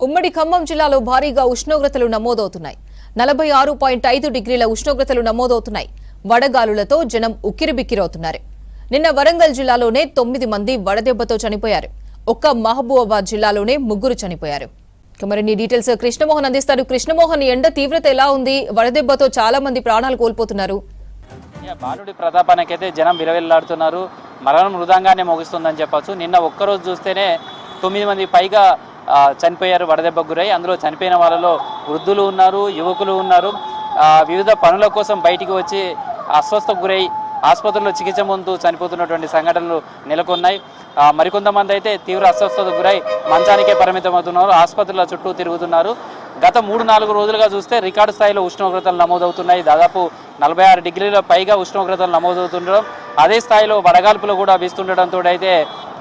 ఉమ్మడి ఖమ్మం జిల్లాలో భారీగా ఉష్ణోగ్రతలు నమోదవుతున్నాయి. 46.5 డిగ్రీల ఉష్ణోగ్రతలు నమోదవుతున్నాయి. వడగాలులతో జనం ఉక్కిరిబిక్కిరవుతున్నారు. నిన్న వరంగల్ జిల్లాలోనే 9 మంది వడదెబ్బతో చనిపోయారు. ఒక్క మహబూబాబాద్ జిల్లాలోనే 3 చనిపోయారు. మరిన్ని డీటెయిల్స్ కృష్ణమోహన్ అందిస్తారు. కృష్ణమోహన్, ఎండ తీవ్రత ఎలా ఉంది? వడదెబ్బతో చాలా మంది ప్రాణాలు కోల్పోతున్నారు. బాలుడి ప్రతాపానికైతే జనం విలవిల్లాడుతున్నారు. మరణం మృదంగానే మోగిస్తుందని చెప్పొచ్చు. నిన్న ఒక్కరోజు చూస్తేనే 9 మంది పైగా చనిపోయారు వడదెబ్బకు గురై. అందులో చనిపోయిన వాళ్ళలో వృద్ధులు ఉన్నారు, యువకులు ఉన్నారు. వివిధ పనుల కోసం బయటికి వచ్చి అస్వస్థకు గురై ఆసుపత్రిలో చికిత్స పొందుతూ చనిపోతున్నటువంటి సంఘటనలు నెలకొన్నాయి. మరికొంతమంది అయితే తీవ్ర అస్వస్థతకు గురై మంచానికే పరిమితమవుతున్నారు, ఆసుపత్రుల చుట్టూ తిరుగుతున్నారు. గత 3-4 రోజులుగా చూస్తే రికార్డు స్థాయిలో ఉష్ణోగ్రతలు నమోదవుతున్నాయి. దాదాపు 46 డిగ్రీల పైగా ఉష్ణోగ్రతలు నమోదవుతుండడం, అదే స్థాయిలో వడగాల్పులు కూడా వీస్తుండటంతో అయితే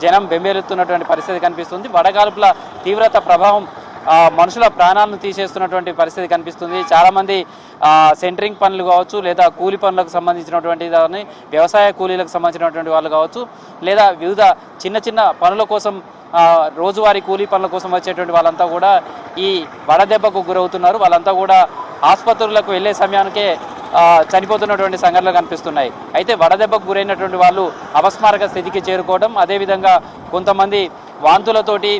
జనం బెంబేలెత్తున్నటువంటి పరిస్థితి కనిపిస్తుంది. వడగాల్పుల తీవ్రత ప్రభావం మనుషుల ప్రాణాలను తీసేస్తున్నటువంటి పరిస్థితి కనిపిస్తుంది. చాలామంది సెంటరింగ్ పనులు కావచ్చు, లేదా కూలి పనులకు సంబంధించినటువంటి దాన్ని, వ్యవసాయ కూలీలకు సంబంధించినటువంటి వాళ్ళు కావచ్చు, లేదా వివిధ చిన్న చిన్న పనుల కోసం రోజువారీ కూలీ పనుల కోసం వచ్చేటువంటి వాళ్ళంతా కూడా ఈ వడదెబ్బకు గురవుతున్నారు. వాళ్ళంతా కూడా ఆసుపత్రులకు వెళ్ళే సమయానికే చనిపోతున్నటువంటి సంఘటనలు కనిపిస్తున్నాయి. అయితే వడదెబ్బకు గురైనటువంటి వాళ్ళు అపస్మారక స్థితికి చేరుకోవడం, అదేవిధంగా కొంతమంది వాంతులతోటి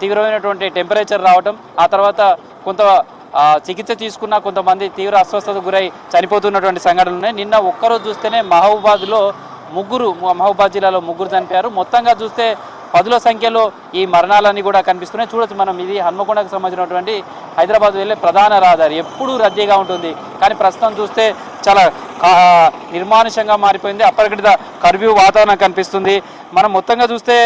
తీవ్రమైనటువంటి టెంపరేచర్ రావడం, ఆ తర్వాత కొంత చికిత్స తీసుకున్న కొంతమంది తీవ్ర అస్వస్థతకు గురై చనిపోతున్నటువంటి సంఘటనలు ఉన్నాయి. నిన్న ఒక్కరోజు చూస్తేనే మహబూబాబాద్ జిల్లాలో 3 చనిపోయారు. మొత్తంగా చూస్తే 10ల సంఖ్యలో ఈ మరణాలన్నీ కూడా కనిపిస్తున్నాయి. చూడొచ్చు మనం, ఇది హన్మకొండకు సంబంధించినటువంటి హైదరాబాద్ వెళ్ళే ప్రధాన రహదారి. ఎప్పుడూ రద్దీగా ఉంటుంది, కానీ ప్రస్తుతం చూస్తే చాలా నిర్మానుషంగా మారిపోయింది. అప్పటికటిద కర్ఫ్యూ వాతావరణం కనిపిస్తుంది. మనం మొత్తంగా చూస్తే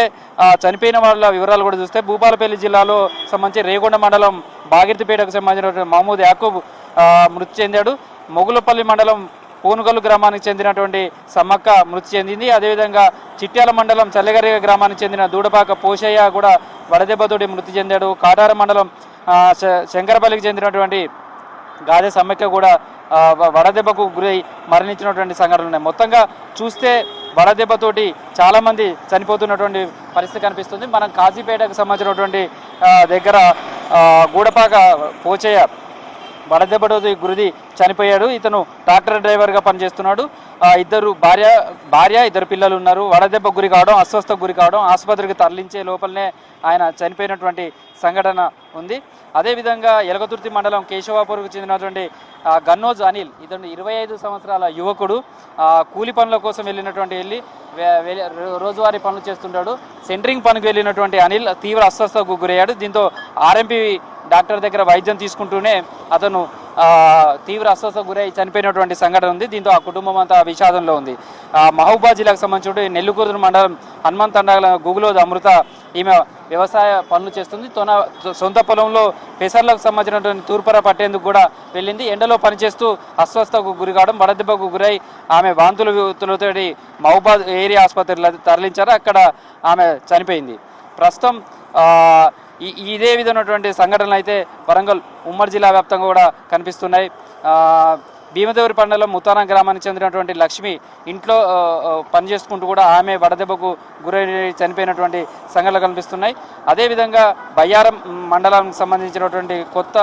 చనిపోయిన వాళ్ళ వివరాలు కూడా చూస్తే భూపాలపల్లి జిల్లాలో సంబంధించి రేగొండ మండలం బాగిర్తిపేటకు సంబంధించినటువంటి మహమూద్ యాకూబ్ మృతి చెందాడు. మొగులపల్లి మండలం పూనుగల్లు గ్రామానికి చెందినటువంటి సమ్మక్క మృతి చెందింది. అదేవిధంగా చిట్యాల మండలం చల్లగరి గ్రామానికి చెందిన దూడపాక పోషయ్య కూడా వడదెబ్బతోటి మృతి చెందాడు. కాటార మండలం శంకరపల్లికి చెందినటువంటి గాదె సమ్మక్క కూడా వడదెబ్బకు గురై మరణించినటువంటి సంఘటనలు ఉన్నాయి. మొత్తంగా చూస్తే వడదెబ్బతోటి చాలామంది చనిపోతున్నటువంటి పరిస్థితి కనిపిస్తుంది. మనం కాజీపేటకు సంబంధించినటువంటి దగ్గర గూడపాక పోచయ్య వడదెబ్బతోటి గురిది చనిపోయాడు. ఇతను ట్రాక్టర్ డ్రైవర్గా పనిచేస్తున్నాడు. భార్య 2 పిల్లలు ఉన్నారు. వడదెబ్బ గురి కావడం, అస్వస్థకు గురి కావడం, ఆసుపత్రికి తరలించే లోపలనే ఆయన చనిపోయినటువంటి సంఘటన ఉంది. అదేవిధంగా ఎలగతుర్తి మండలం కేశవాపూర్కు చెందినటువంటి గన్నోజ్ అనిల్, ఇతను 25 సంవత్సరాల యువకుడు. కూలి పనుల కోసం వెళ్ళి రోజువారీ పనులు చేస్తుంటాడు. సెంటరింగ్ పనికి వెళ్ళినటువంటి అనిల్ తీవ్ర అస్వస్థకు గురయ్యాడు. దీంతో ఆర్ఎంపీ డాక్టర్ దగ్గర వైద్యం తీసుకుంటూనే అతను తీవ్ర అస్వస్థకు గురై చనిపోయినటువంటి సంఘటన ఉంది. దీంతో ఆ కుటుంబం అంతా విషాదంలో ఉంది. మహబూబాబాద్ జిల్లాకు సంబంధించి నెల్లికూరు మండలం హనుమంతండాల గుగులోద్ అమృత, ఈమె వ్యవసాయ పనులు చేస్తుంది. సొంత పొలంలో పెసర్లకు సంబంధించినటువంటి తూర్పర పట్టేందుకు కూడా వెళ్ళింది. ఎండలో పనిచేస్తూ అస్వస్థకు గురి కావడం, వడదెబ్బకు గురై ఆమె వాంతులతో మహబూబాబాద్ ఏరియా ఆసుపత్రిలో తరలించారు. అక్కడ ఆమె చనిపోయింది. ప్రస్తుతం ఇదే విధమైనటువంటి సంఘటనలు అయితే వరంగల్ ఉమ్మడి జిల్లా వ్యాప్తంగా కూడా కనిపిస్తున్నాయి. భీమదేవరి మండలం ముతారం గ్రామానికి చెందినటువంటి లక్ష్మి ఇంట్లో పనిచేసుకుంటూ కూడా ఆమె వడదెబ్బకు గురై చనిపోయినటువంటి సంఘటనలు కనిపిస్తున్నాయి. అదేవిధంగా బయ్యారం మండలానికి సంబంధించినటువంటి కొత్త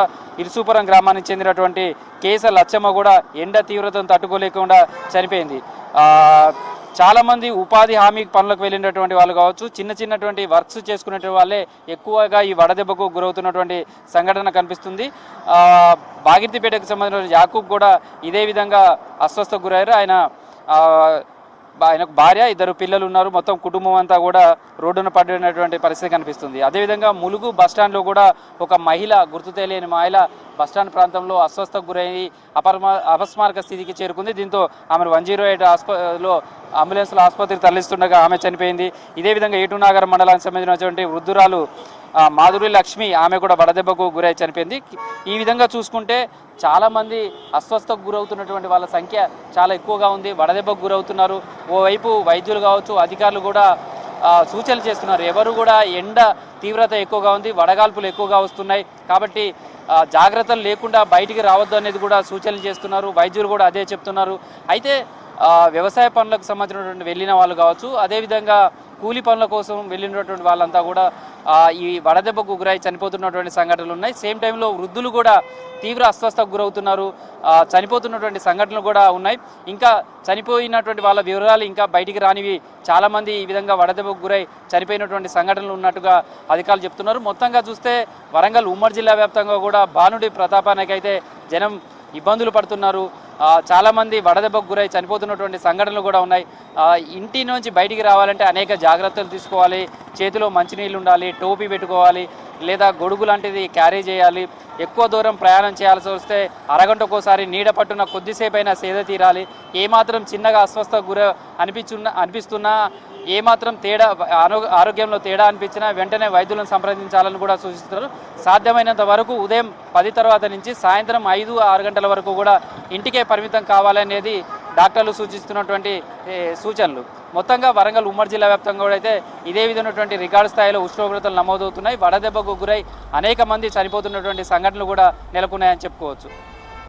ఇరుసూపురం గ్రామానికి చెందినటువంటి కేస లచ్చమ్మ కూడా ఎండ తీవ్రతను తట్టుకోలేకుండా చనిపోయింది. చాలామంది ఉపాధి హామీ పనులకు వెళ్ళినటువంటి వాళ్ళు కావచ్చు, చిన్నటువంటి వర్క్స్ చేసుకునే వాళ్ళే ఎక్కువగా ఈ వడదెబ్బకు గురవుతున్నటువంటి సంఘటన కనిపిస్తుంది. బాగిర్తిపేటకు సంబంధించిన యాకూబ్ కూడా ఇదే విధంగా అస్వస్థకు గురయ్యారు. ఆయనకు భార్య, 2 పిల్లలు ఉన్నారు. మొత్తం కుటుంబం అంతా కూడా రోడ్డున పడినటువంటి పరిస్థితి కనిపిస్తుంది. అదేవిధంగా ములుగు బస్టాండ్లో కూడా ఒక మహిళ, గుర్తు తెలియని మహిళ బస్టాండ్ ప్రాంతంలో అస్వస్థకు గురై అపస్మారక స్థితికి చేరుకుంది. దీంతో ఆమెను 108 అంబులెన్స్లో ఆసుపత్రికి తరలిస్తుండగా ఆమె చనిపోయింది. ఇదే విధంగా ఏటునాగర్ మండలానికి సంబంధించినటువంటి వృద్ధురాలు మాధురి లక్ష్మి, ఆమె కూడా వడదెబ్బకు గురై చనిపోయింది. ఈ విధంగా చూసుకుంటే చాలామంది అస్వస్థకు గురవుతున్నటువంటి వాళ్ళ సంఖ్య చాలా ఎక్కువగా ఉంది. వడదెబ్బకు గురవుతున్నారు. ఓవైపు వైద్యులు కావచ్చు, అధికారులు కూడా సూచనలు చేస్తున్నారు. ఎవరు కూడా ఎండ తీవ్రత ఎక్కువగా ఉంది, వడగాల్పులు ఎక్కువగా వస్తున్నాయి కాబట్టి జాగ్రత్తలు లేకుండా బయటికి రావద్దు అనేది కూడా సూచనలు చేస్తున్నారు. వైద్యులు కూడా అదే చెప్తున్నారు. అయితే వ్యవసాయ పనులకు సంబంధించినటువంటి వెళ్ళిన వాళ్ళు కావచ్చు, అదేవిధంగా కూలి పనుల కోసం వెళ్ళినటువంటి వాళ్ళంతా కూడా ఈ వడదెబ్బకు గురై చనిపోతున్నటువంటి సంఘటనలు ఉన్నాయి. సేమ్ టైంలో వృద్ధులు కూడా తీవ్ర అస్వస్థకు గురవుతున్నారు, చనిపోతున్నటువంటి సంఘటనలు కూడా ఉన్నాయి. ఇంకా చనిపోయినటువంటి వాళ్ళ వివరాలు ఇంకా బయటికి రానివి చాలామంది ఈ విధంగా వడదెబ్బకు గురై చనిపోయినటువంటి సంఘటనలు ఉన్నట్టుగా అధికారులు చెప్తున్నారు. మొత్తంగా చూస్తే వరంగల్ ఉమ్మడి జిల్లా వ్యాప్తంగా కూడా భానుడి ప్రతాపానికి అయితే జనం ఇబ్బందులు పడుతున్నారు. చాలామంది వడదెబ్బకు గురై చనిపోతున్నటువంటి సంఘటనలు కూడా ఉన్నాయి. ఇంటి నుంచి బయటికి రావాలంటే అనేక జాగ్రత్తలు తీసుకోవాలి. చేతిలో మంచినీళ్ళు ఉండాలి, టోపీ పెట్టుకోవాలి, లేదా గొడుగు లాంటిది క్యారీ చేయాలి. ఎక్కువ దూరం ప్రయాణం చేయాల్సి వస్తే అరగంటకోసారి నీడ పట్టున కొద్దిసేపు అయినా సేద తీరాలి. ఏమాత్రం చిన్నగా అస్వస్థకు అనిపిస్తున్నా ఏమాత్రం తేడా ఆరోగ్యంలో తేడా అనిపించినా వెంటనే వైద్యులను సంప్రదించాలని కూడా సూచిస్తున్నారు. సాధ్యమైనంత వరకు ఉదయం 10 తర్వాత నుంచి సాయంత్రం 5-6 గంటల వరకు కూడా ఇంటికే పరిమితం కావాలనేది డాక్టర్లు సూచిస్తున్నటువంటి సూచనలు. మొత్తంగా వరంగల్ ఉమ్మడి జిల్లా వ్యాప్తంగా కూడా అయితే ఇదే విధమైనటువంటి రికార్డు స్థాయిలో ఉష్ణోగ్రతలు నమోదవుతున్నాయి. వడదెబ్బకు గురై అనేక మంది చనిపోతున్నటువంటి సంఘటనలు కూడా నెలకొన్నాయని చెప్పుకోవచ్చు.